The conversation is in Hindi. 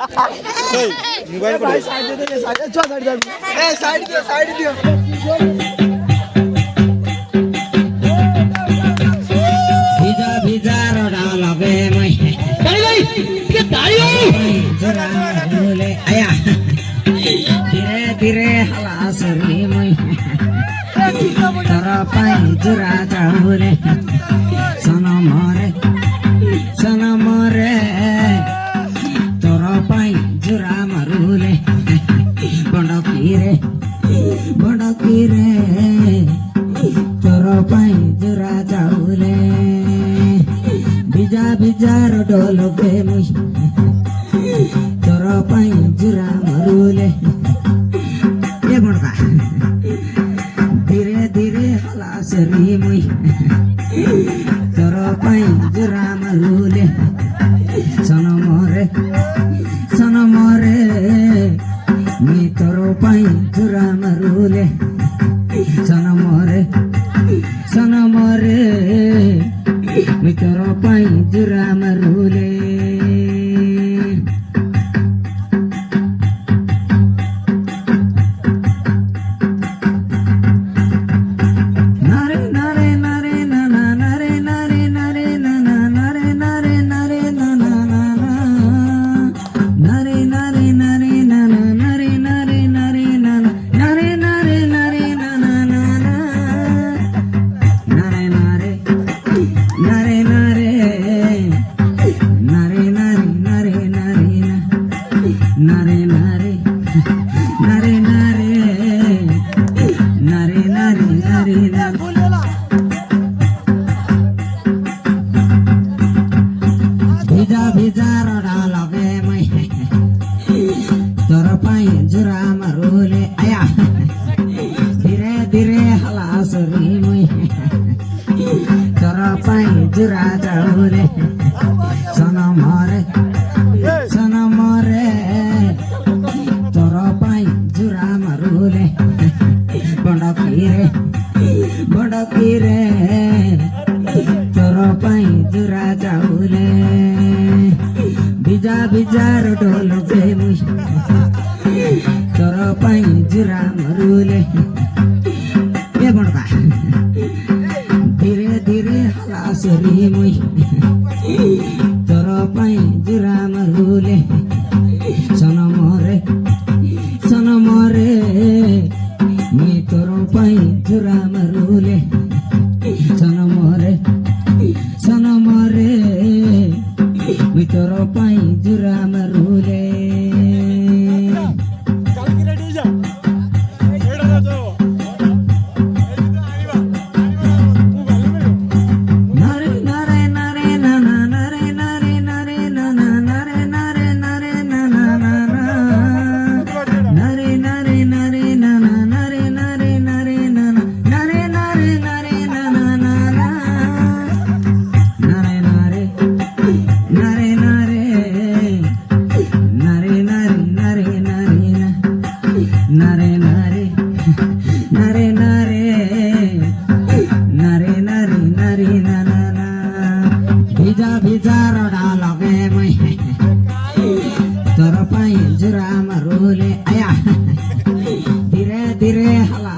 मोबाइल को भाई साइड दे दे साइड अच्छा साइड दे ए साइड दियो भिजा भिजा रोडा लगे मैं ताली भाई ये ताली हो जरा बोले आया धीरे धीरे हला सरी मैं तोरा पाई जरा जाऊले सनम रे तोरा पाई जरा मारूले बड़की रे तोरा पाई जरा जाऊले भिजा भिजा रोडो लगे मुई तोरा पाई जरा मारूले ये बड़का धीरे धीरे हला सरी मुई तोरा पाई जरा मारूले सनम रे मी तोरा पाई जरा मारूले सनम रे मी तोरा पाई जरा मारूले भिजा रोडा लगे मैं तोरा पाई जरा मारूले आया धीरे धीरे हला सरी मैं तोरा पाई जरा जाऊले सनम रे तोरा पाई जरा मारूले बड़की रे तोरा पाई जरा जाऊले भिजा भिजा रोडो लगे मुई तोरा पाई जरा मारूले ये बड़का धीरे धीरे हला सरी मुई तोरा पाई जरा मारूले सनम रे मी तोरा पाई जरा मारूले सनम रे मी तोरा पाई जरा मारूले भिजा रोडा लगे मैं तोरा पाई जरा मारूले आया धीरे धीरे हला